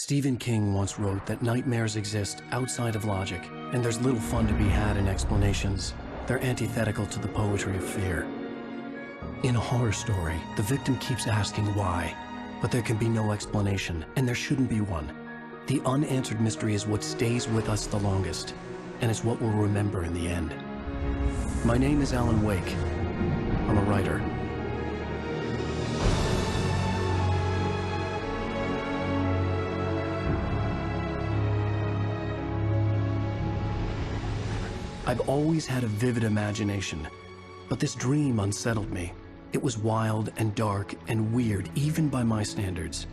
Stephen King once wrote that nightmares exist outside of logic, and there's little fun to be had in explanations. They're antithetical to the poetry of fear. In a horror story, the victim keeps asking why, but there can be no explanation, and there shouldn't be one. The unanswered mystery is what stays with us the longest, and it's what we'll remember in the end. My name is Alan Wake. I'm a writer. I've always had a vivid imagination, but this dream unsettled me. It was wild and dark and weird, even by my standards.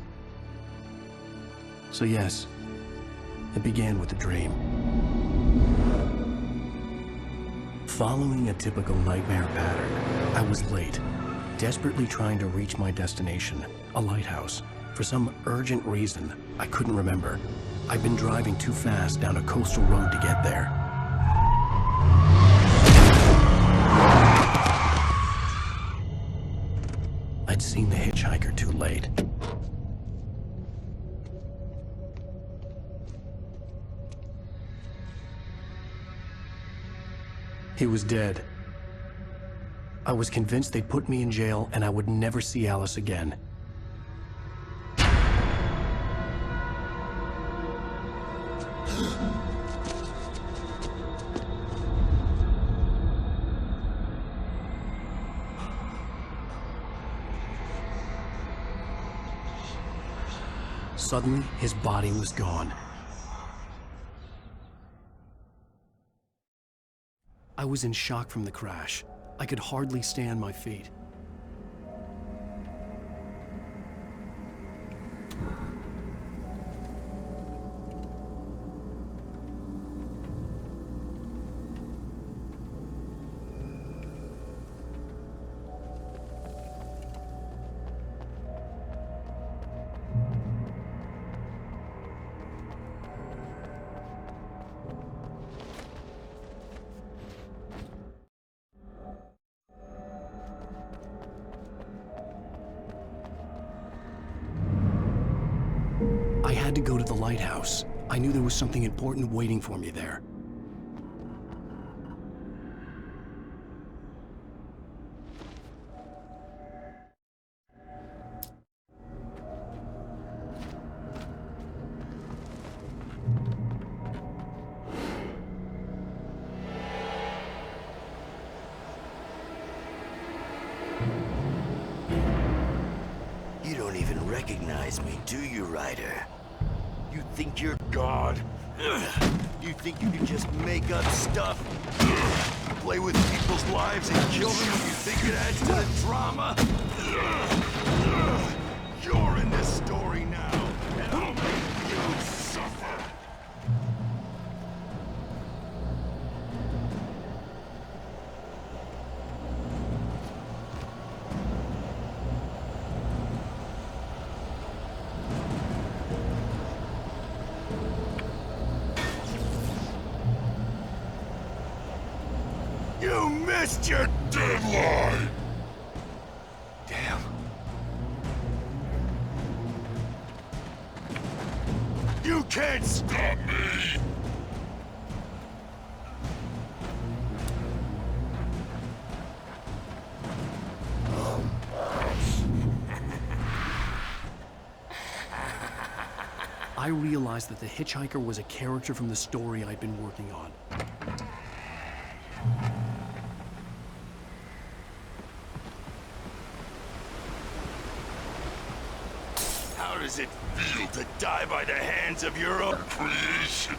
So yes, it began with a dream. Following a typical nightmare pattern, I was late, desperately trying to reach my destination, a lighthouse. For some urgent reason, I couldn't remember. I'd been driving too fast down a coastal road to get there. I'd seen the hitchhiker too late. He was dead. I was convinced they'd put me in jail and I would never see Alice again. Suddenly, his body was gone. I was in shock from the crash. I could hardly stay on my feet. I had to go to the lighthouse. I knew there was something important waiting for me there. You don't even recognize me, do you, Ryder? You think you're God? You think you can just make up stuff? Play with people's lives and kill them when you think it adds to the drama? You're in this story now, and I'll make you suffer. You missed your deadline! Damn. You can't stop me! I realized that the hitchhiker was a character from the story I'd been working on. How does it feel to die by the hands of your own creation?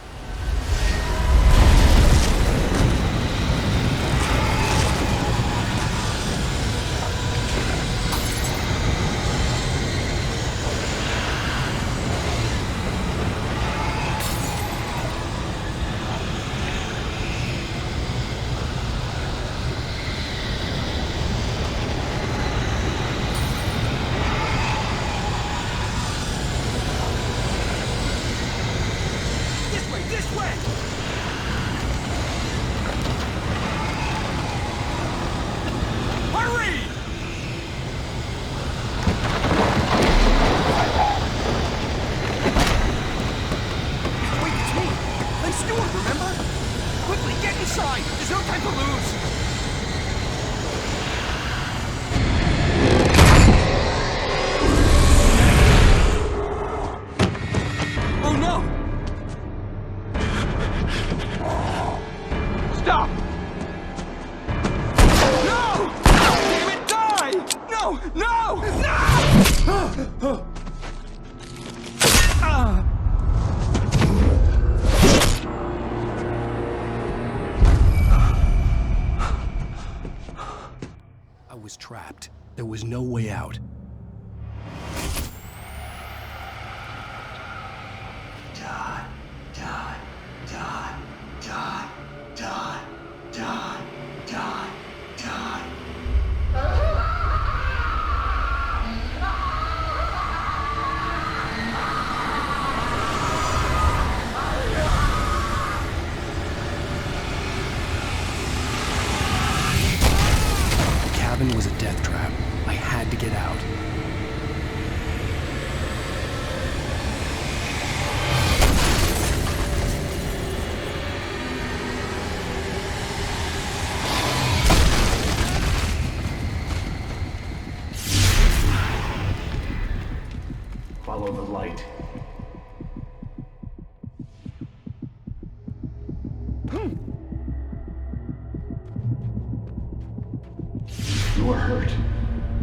inside! There's no time to lose! Oh no! Stop! No! Damn it, die! No! No! No! I was trapped. There was no way out. Die, die, die, die, die, die, die, die. The cabin was a death trap. I had to get out. Follow the light. You are hurt.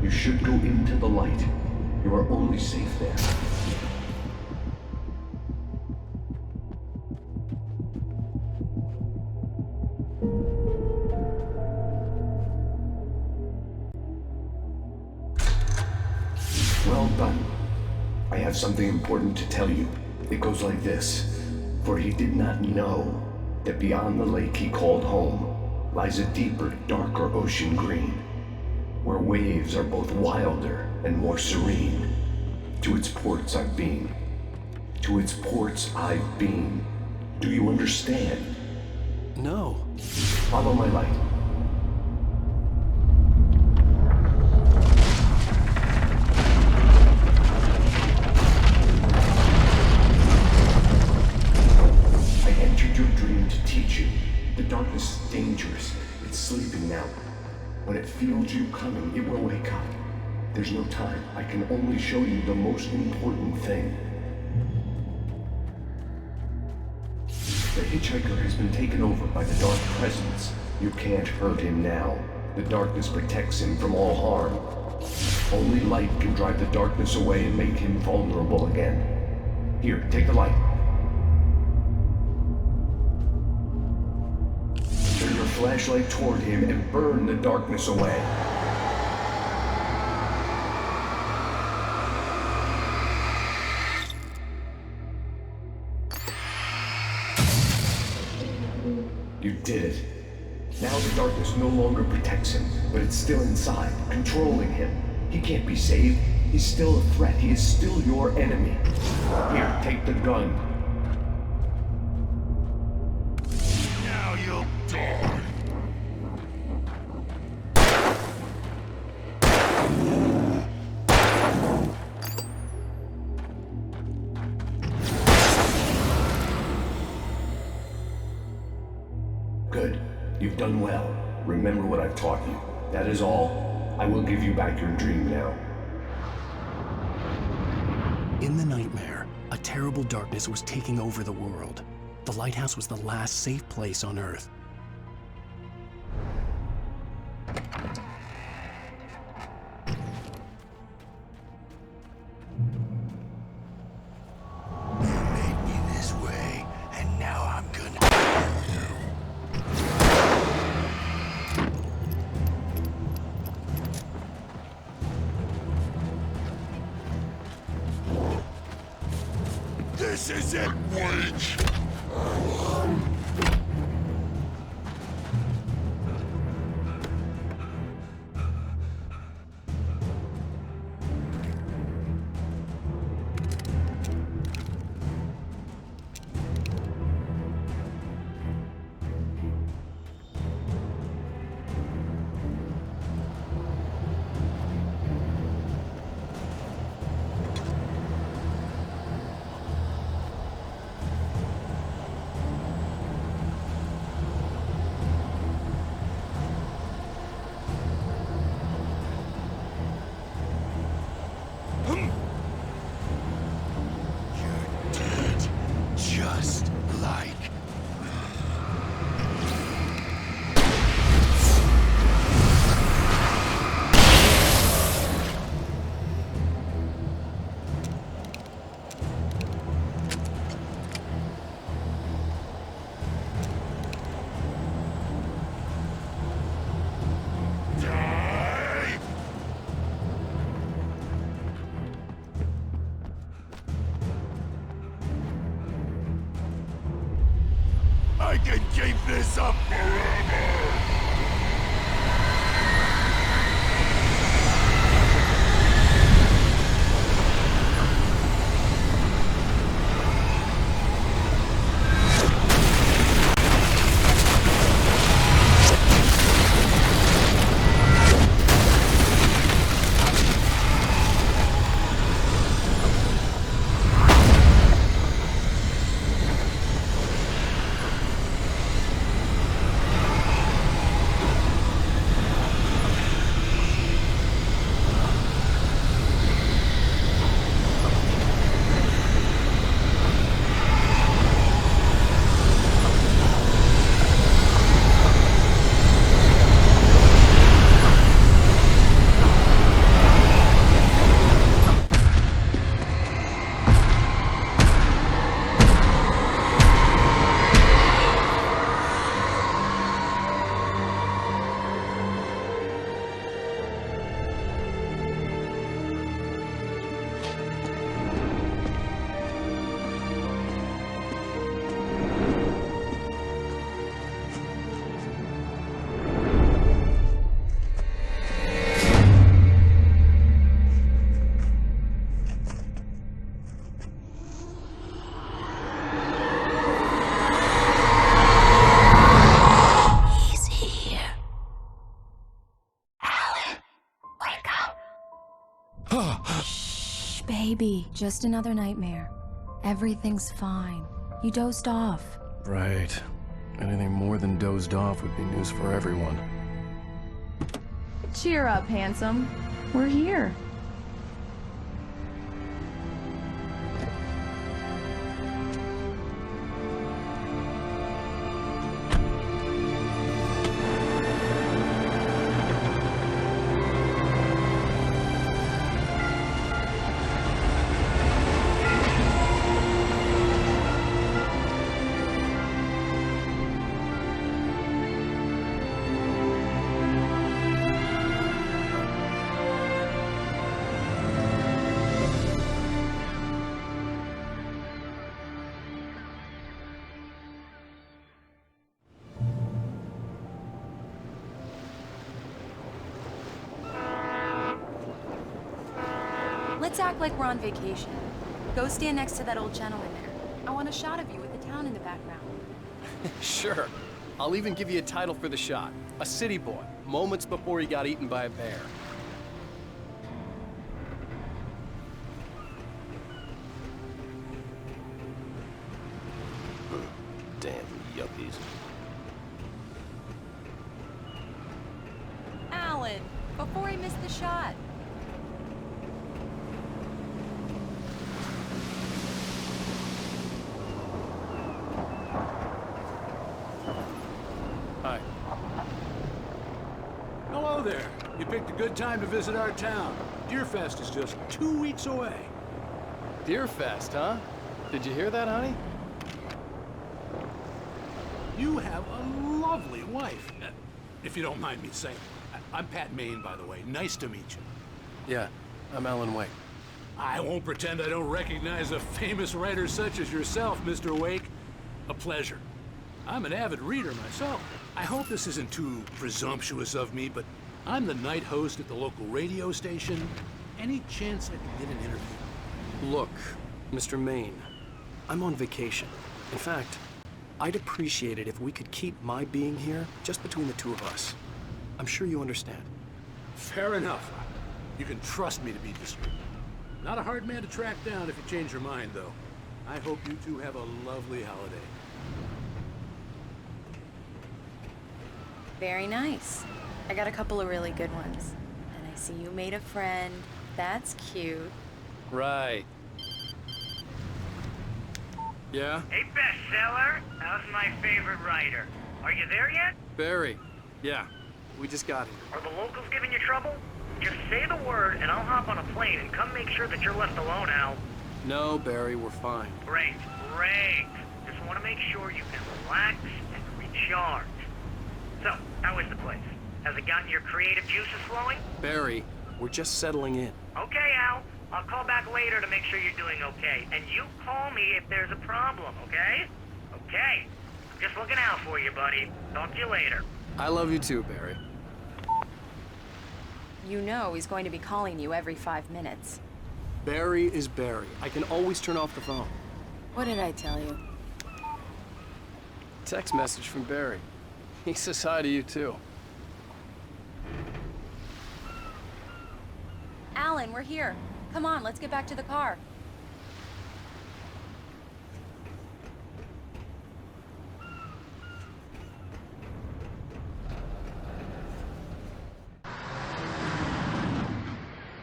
You should go into the light. You are only safe there. Well done. I have something important to tell you. It goes like this. For he did not know that beyond the lake he called home lies a deeper, darker ocean green, where waves are both wilder and more serene. To its ports I've been. To its ports I've been. Do you understand? No. Follow my light. I entered your dream to teach you. The darkness is dangerous. It's sleeping now. When it feels you coming, it will wake up. There's no time. I can only show you the most important thing. The hitchhiker has been taken over by the dark presence. You can't hurt him now. The darkness protects him from all harm. Only light can drive the darkness away and make him vulnerable again. Here, take the light. Turn your flashlight toward him and burn the darkness away. You did it. Now the darkness no longer protects him, but it's still inside, controlling him. He can't be saved. He's still a threat. He is still your enemy. Here, take the gun. Now you'll die. Good. You've done well. Remember what I've taught you. That is all. I will give you back your dream now. In the nightmare, a terrible darkness was taking over the world. The lighthouse was the last safe place on Earth. You made me this way, and now I'm gonna kill you. This isn't Wake! this up forever! Shh, baby. Just another nightmare. Everything's fine. You dozed off. Right. Anything more than dozed off would be news for everyone. Cheer up, handsome. We're here. Let's act like we're on vacation. Go stand next to that old gentleman there. I want a shot of you with the town in the background. Sure. I'll even give you a title for the shot. A city boy, moments before he got eaten by a bear. Damn yuppies. Alan, before he missed the shot. Hi. Hello there. You picked a good time to visit our town. Deerfest is just 2 weeks away. Deerfest, huh? Did you hear that, honey? You have a lovely wife. If you don't mind me saying. I'm Pat Maine, by the way. Nice to meet you. Yeah, I'm Alan Wake. I won't pretend I don't recognize a famous writer such as yourself, Mr. Wake. A pleasure. I'm an avid reader myself. I hope this isn't too presumptuous of me, but I'm the night host at the local radio station. Any chance I could get an interview? Look, Mr. Maine, I'm on vacation. In fact, I'd appreciate it if we could keep my being here just between the two of us. I'm sure you understand. Fair enough. You can trust me to be discreet. Not a hard man to track down if you change your mind, though. I hope you two have a lovely holiday. Very nice. I got a couple of really good ones. And I see you made a friend. That's cute. Right. Yeah? Hey, bestseller. How's my favorite writer? Are you there yet? Barry. Yeah. We just got here. Are the locals giving you trouble? Just say the word and I'll hop on a plane and come make sure that you're left alone, Al. No, Barry, we're fine. Great, great. Just want to make sure you can relax and recharge. So, how is the place? Has it gotten your creative juices flowing? Barry, we're just settling in. Okay, Al. I'll call back later to make sure you're doing okay. And you call me if there's a problem, okay? Okay. Just looking out for you, buddy. Talk to you later. I love you too, Barry. You know he's going to be calling you every 5 minutes. Barry is Barry. I can always turn off the phone. What did I tell you? Text message from Barry. He says hi to you too. Alan, we're here. Come on, let's get back to the car.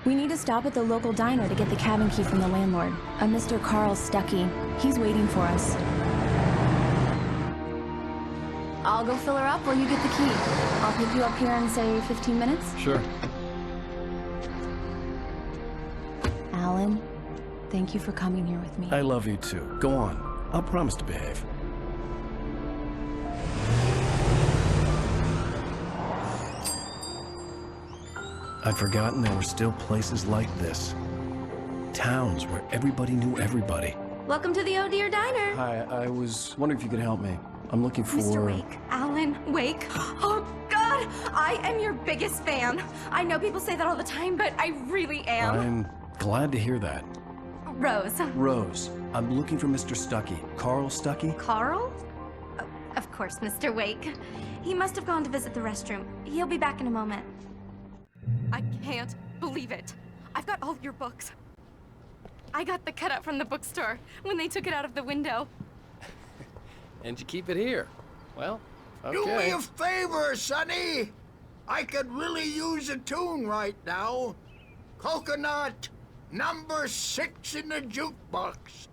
We need to stop at the local diner to get the cabin key from the landlord, a Mr. Carl Stuckey. He's waiting for us. I'll go fill her up while you get the key. I'll pick you up here in, say, 15 minutes? Sure. Alan, thank you for coming here with me. I love you too. Go on. I'll promise to behave. I'd forgotten there were still places like this. Towns where everybody knew everybody. Welcome to the Oh Dear Diner. Hi, I was wondering if you could help me. I'm looking for... Mr. Wake. Alan Wake. Oh, God! I am your biggest fan. I know people say that all the time, but I really am. I'm glad to hear that. Rose. Rose, I'm looking for Mr. Stuckey. Carl Stuckey? Carl? Of course, Mr. Wake. He must have gone to visit the restroom. He'll be back in a moment. I can't believe it. I've got all your books. I got the cutout from the bookstore when they took it out of the window. And you keep it here. Well, okay. Do me a favor, Sonny. I could really use a tune right now. Coconut, number 6 in the jukebox.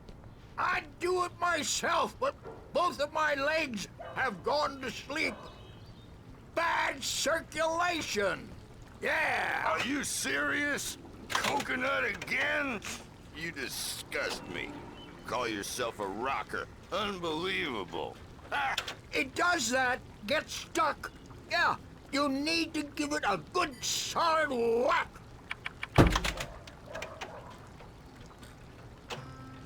I'd do it myself, but both of my legs have gone to sleep. Bad circulation. Yeah. Are you serious? Coconut again? You disgust me. Call yourself a rocker. Unbelievable. Ah, it does that. Get stuck. Yeah, you need to give it a good solid whack.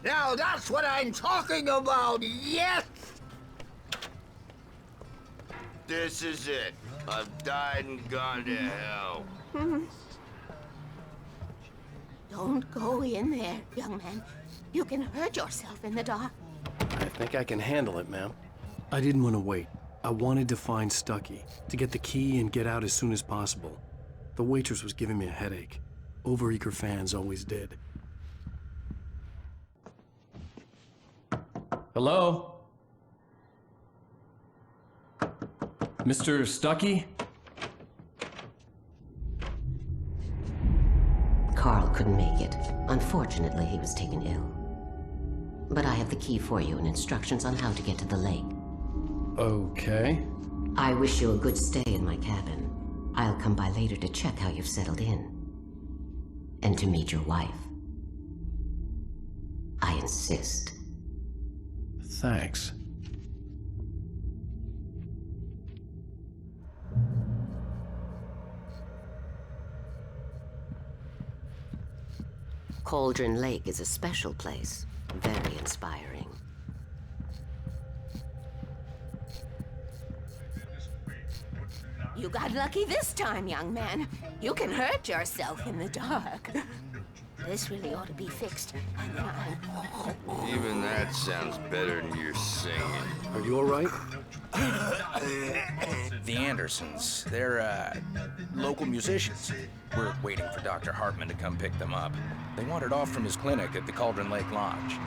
Now that's what I'm talking about, yes! This is it. I've died and gone to hell. Don't go in there, young man. You can hurt yourself in the dark. I think I can handle it, ma'am. I didn't want to wait. I wanted to find Stuckey, to get the key and get out as soon as possible. The waitress was giving me a headache. Overeager fans always did. Hello? Mr. Stuckey? Carl couldn't make it. Unfortunately, he was taken ill. But I have the key for you and instructions on how to get to the lake. Okay. I wish you a good stay in my cabin. I'll come by later to check how you've settled in. And to meet your wife. I insist. Thanks. Cauldron Lake is a special place. Very inspiring. You got lucky this time, young man. You can hurt yourself in the dark. This really ought to be fixed. Even that sounds better than your singing. Are you all right? The Andersons, they're, local musicians. We're waiting for Dr. Hartman to come pick them up. They wandered off from his clinic at the Cauldron Lake Lodge.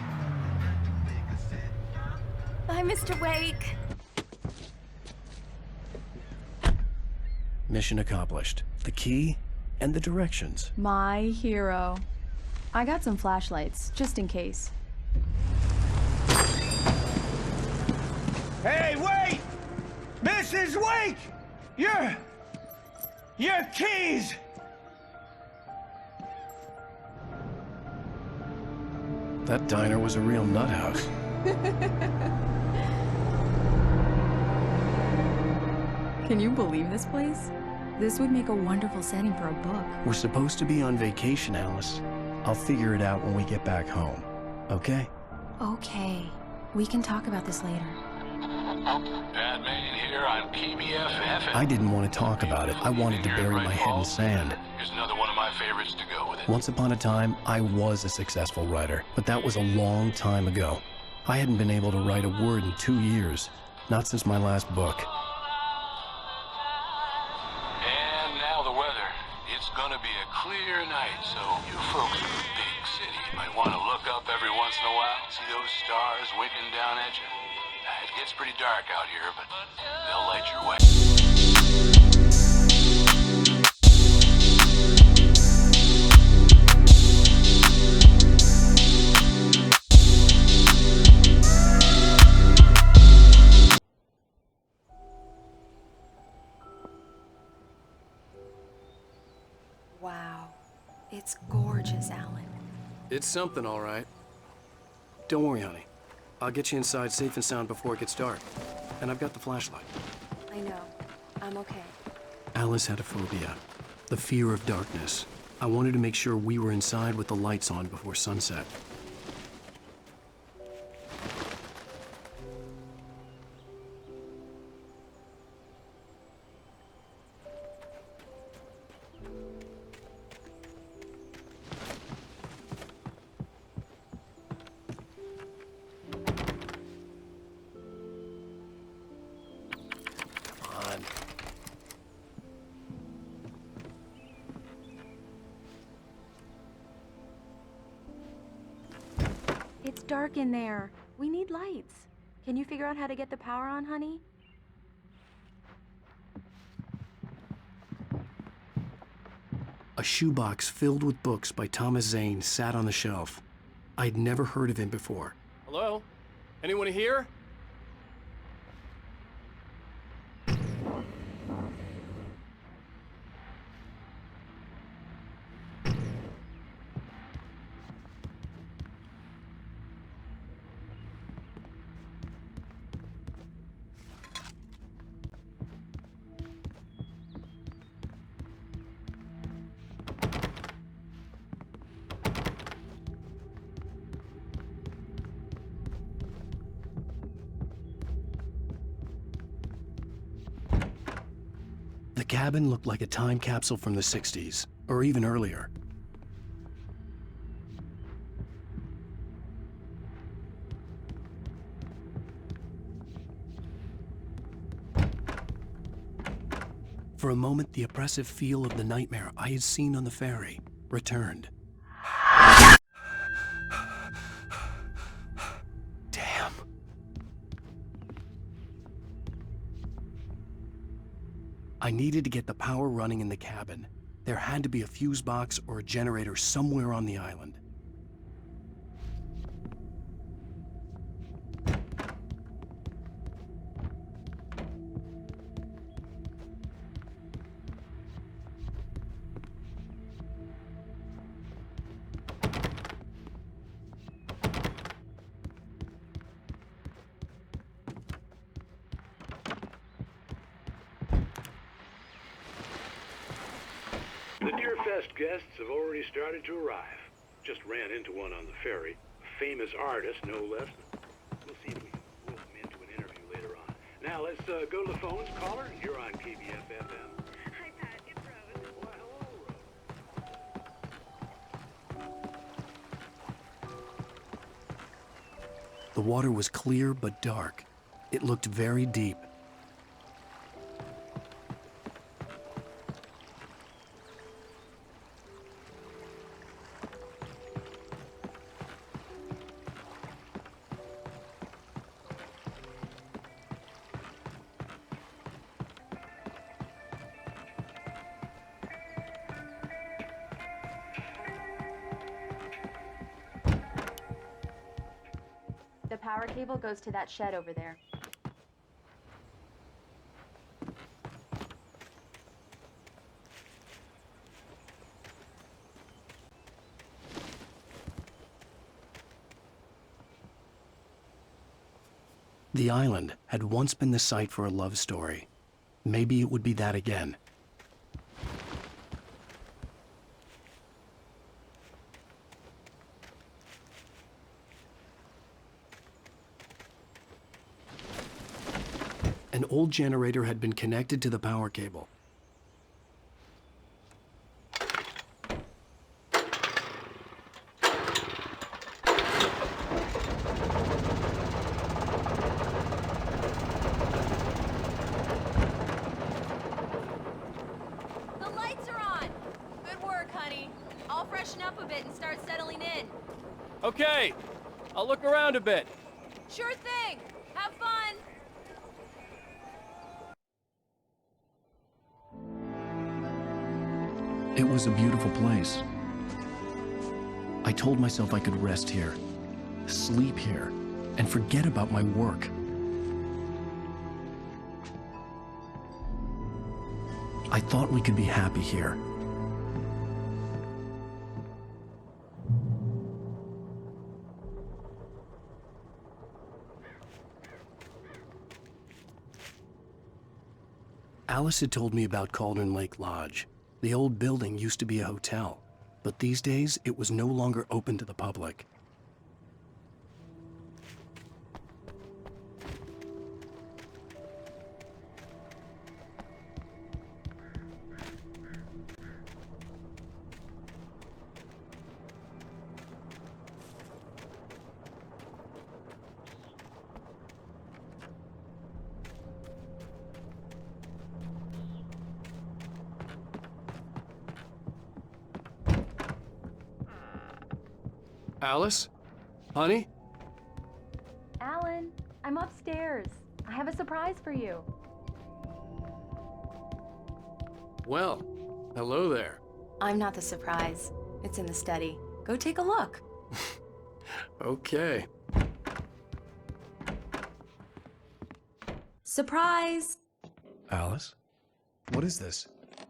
Bye, Mr. Wake. Mission accomplished. The key and the directions. My hero. I got some flashlights, just in case. Hey, wait! Mrs. Wake! Your keys! That diner was a real nut house. Can you believe this place? This would make a wonderful setting for a book. We're supposed to be on vacation, Alice. I'll figure it out when we get back home. Okay? Okay. We can talk about this later. Batman here on PBF. I didn't want to talk about it. I wanted to bury my head in sand. Here's another one of my favorites to go with it. Once upon a time, I was a successful writer, but that was a long time ago. I hadn't been able to write a word in 2 years, not since my last book. And now the weather. It's gonna be a clear night, so you folks in the big city might want to look up every once in a while, see those stars winking down at you. It gets pretty dark out here, but they'll light your way. Wow. It's gorgeous, Alan. It's something, all right. Don't worry, honey. I'll get you inside safe and sound before it gets dark. And I've got the flashlight. I know. I'm okay. Alice had a phobia, the fear of darkness. I wanted to make sure we were inside with the lights on before sunset. It's dark in there. We need lights. Can you figure out how to get the power on, honey? A shoebox filled with books by Thomas Zane sat on the shelf. I'd never heard of him before. Hello? Anyone here? The cabin looked like a time capsule from the 60s, or even earlier. For a moment, the oppressive feel of the nightmare I had seen on the ferry returned. Damn. I needed to get the power running in the cabin. There had to be a fuse box or a generator somewhere on the island. The Deerfest guests have already started to arrive. Just ran into one on the ferry. A famous artist, no less. We'll see if we can roll him into an interview later on. Now, let's go to the phones. Caller, you're on KBF-FM. Hi, Pat. It's Rose. Why, hello, Rose. The water was clear but dark. It looked very deep. The power cable goes to that shed over there. The island had once been the site for a love story. Maybe it would be that again. An old generator had been connected to the power cable. The lights are on! Good work, honey. I'll freshen up a bit and start settling in. Okay, I'll look around a bit. Sure thing! Have fun! It was a beautiful place. I told myself I could rest here, sleep here, and forget about my work. I thought we could be happy here. Alice had told me about Cauldron Lake Lodge. The old building used to be a hotel, but these days it was no longer open to the public. Alice? Honey? Alan, I'm upstairs. I have a surprise for you. Well, hello there. I'm not the surprise. It's in the study. Go take a look. Okay. Surprise! Alice? What is this?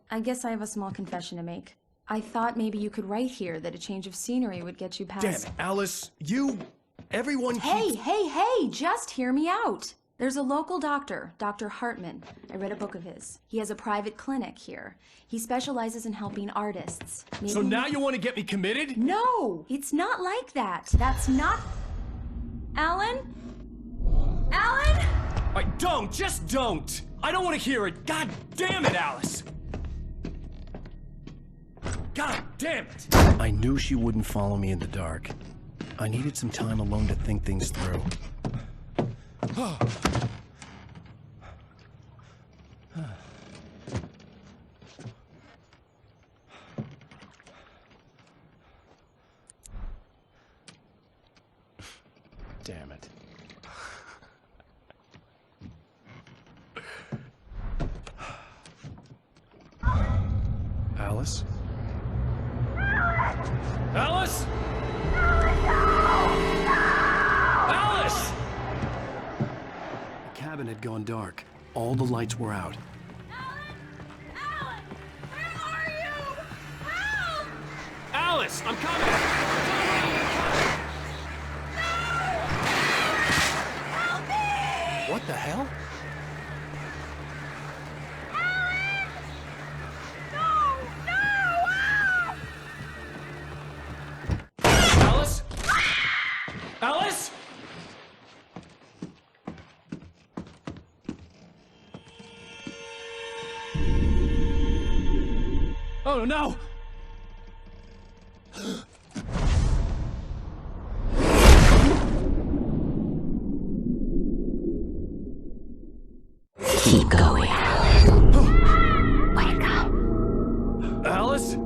I guess I have a small confession to make. I thought maybe you could write here that a change of scenery would get you past— Damn it, Alice, everyone keeps— Hey, just hear me out. There's a local doctor, Dr. Hartman. I read a book of his. He has a private clinic here. He specializes in helping artists. So now you want to get me committed? No, it's not like that. That's not— Alan? Alan? Just don't! I don't want to hear it. God damn it, Alice! God damn it! I knew she wouldn't follow me in the dark. I needed some time alone to think things through. Damn it. Alice? Alice? Alice! The cabin had gone dark. All the lights were out. Alan! Where are you? Help! Alice, I'm coming! Help me! What the hell? Alice? Oh no! Keep going, Alan. Wake up. Alice?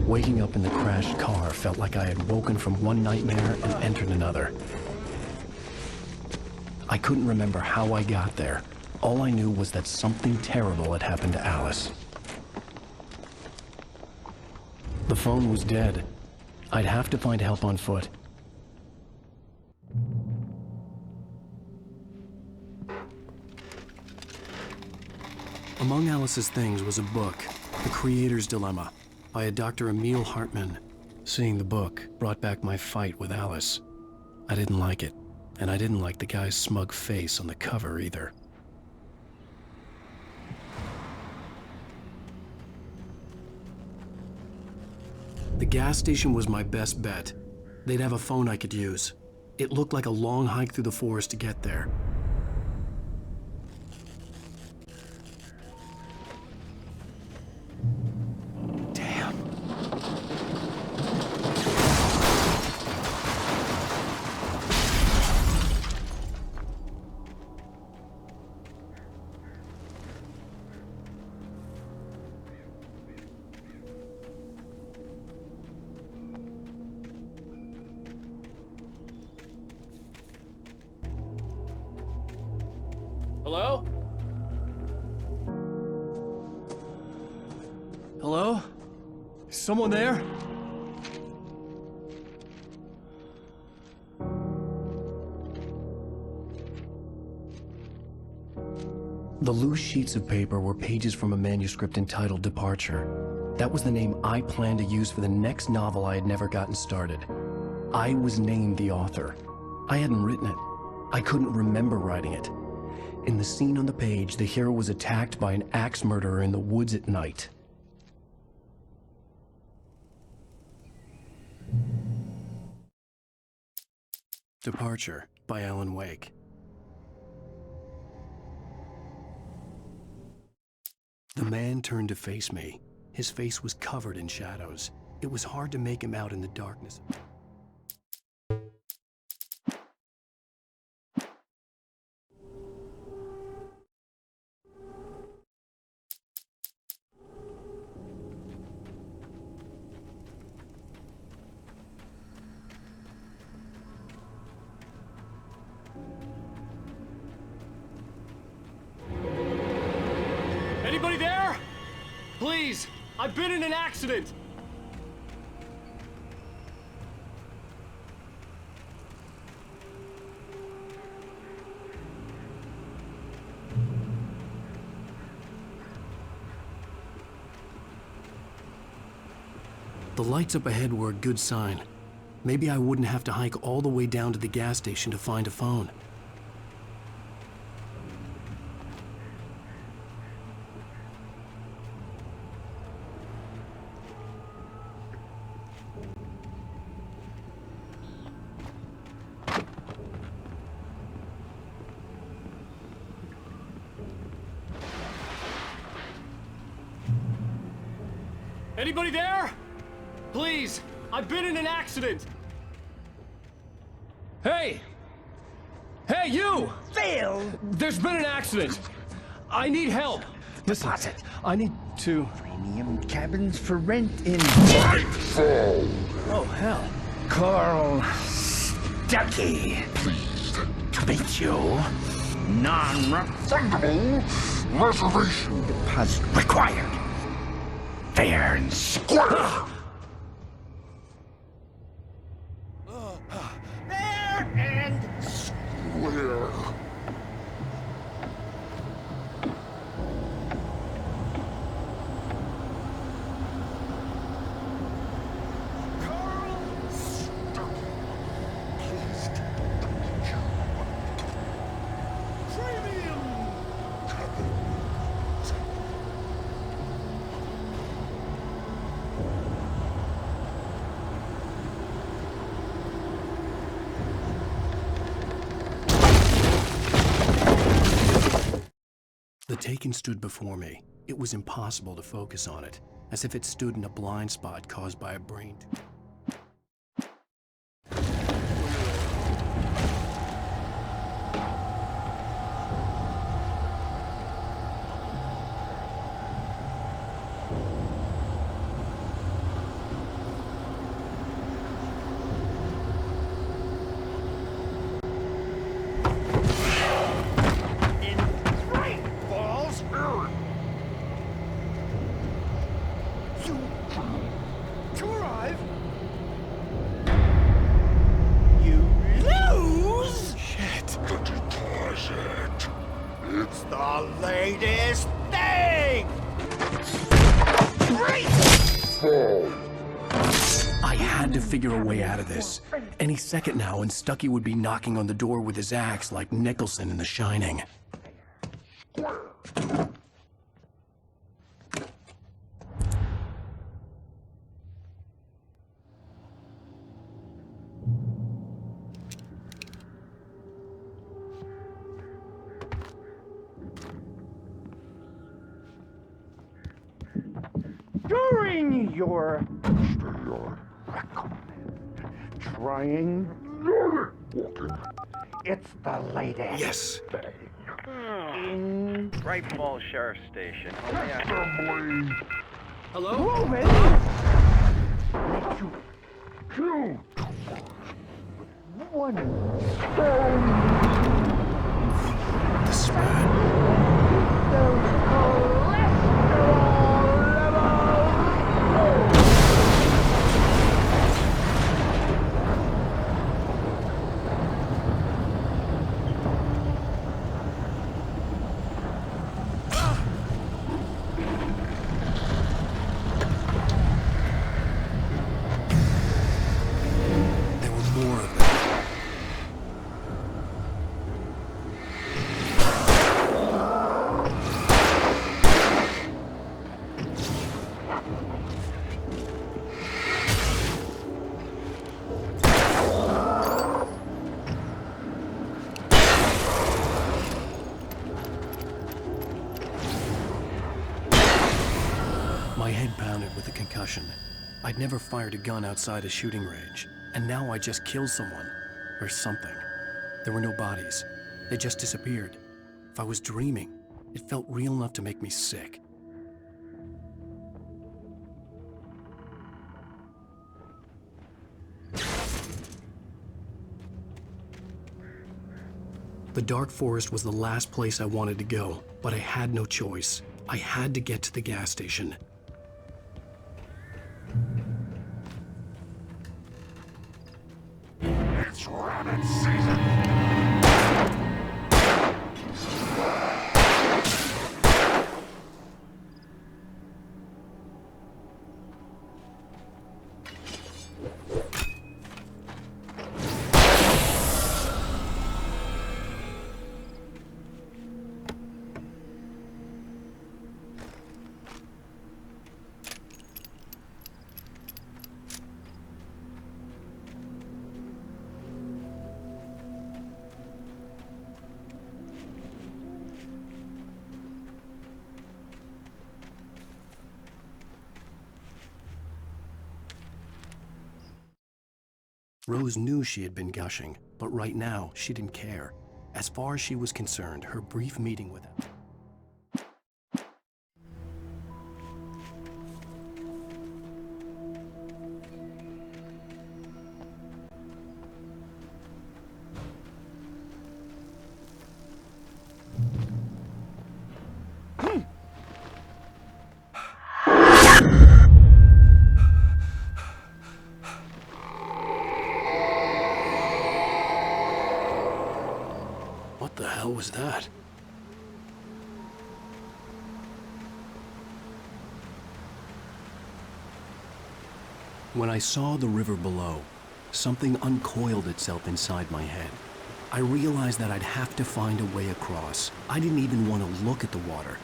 Waking up in the crashed car felt like I had woken from one nightmare and entered another. I couldn't remember how I got there. All I knew was that something terrible had happened to Alice. The phone was dead. I'd have to find help on foot. Among Alice's things was a book, The Creator's Dilemma, by a Dr. Emil Hartman. Seeing the book brought back my fight with Alice. I didn't like it, and I didn't like the guy's smug face on the cover either. The gas station was my best bet. They'd have a phone I could use. It looked like a long hike through the forest to get there. Damn. Hello? Hello? Is someone there? The loose sheets of paper were pages from a manuscript entitled Departure. That was the name I planned to use for the next novel I had never gotten started. I was named the author. I hadn't written it. I couldn't remember writing it. In the scene on the page, the hero was attacked by an axe murderer in the woods at night. Departure by Alan Wake. The man turned to face me. His face was covered in shadows. It was hard to make him out in the darkness. Anybody there? Please, I've been in an accident. The lights up ahead were a good sign. Maybe I wouldn't have to hike all the way down to the gas station to find a phone. Anybody there? Please, I've been in an accident. Hey! Hey, you! Phil! There's been an accident. I need help. Listen, I need to... Premium cabins for rent in... Nightfall! Oh, hell. Carl Stuckey. Pleased to meet you. Non-refundable reservation deposit required. Fair and square. Fair and square. The Taken stood before me. It was impossible to focus on it, as if it stood in a blind spot caused by a brain. It's the latest thing! I had to figure a way out of this. Any second now, and Stuckey would be knocking on the door with his axe like Nicholson in The Shining. me your recommend trying it's the latest. Yes. In Bright Falls Sheriff Station. Hello? move it. Let you kill one stone. This man. My head pounded with a concussion. I'd never fired a gun outside a shooting range, and now I just killed someone. Or something. There were no bodies. They just disappeared. If I was dreaming, it felt real enough to make me sick. The dark forest was the last place I wanted to go, but I had no choice. I had to get to the gas station. It's rabbit season. Rose knew she had been gushing, but right now, she didn't care. As far as she was concerned, her brief meeting with him. What the hell was that? When I saw the river below, something uncoiled itself inside my head. I realized that I'd have to find a way across. I didn't even want to look at the water.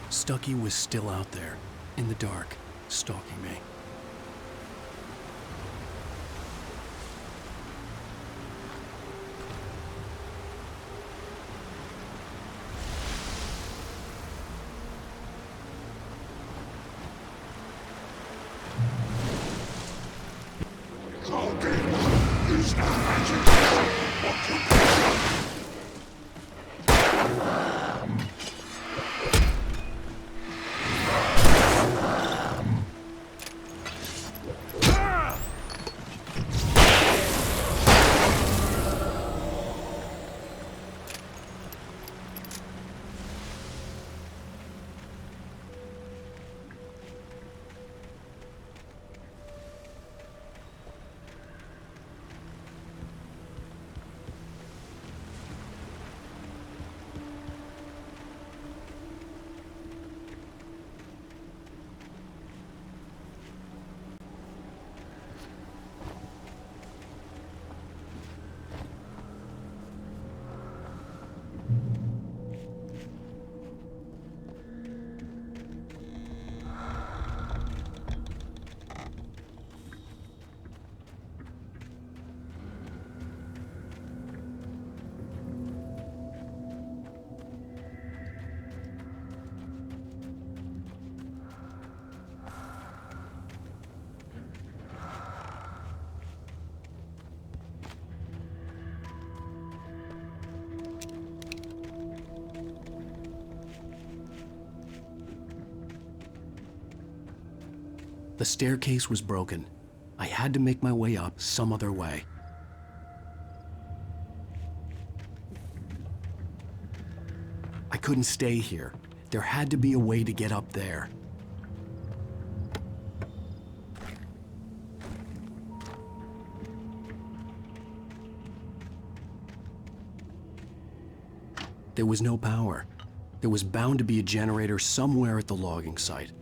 Stucky was still out there, in the dark, stalking me. The staircase was broken. I had to make my way up some other way. I couldn't stay here. There had to be a way to get up there. There was no power. There was bound to be a generator somewhere at the logging site.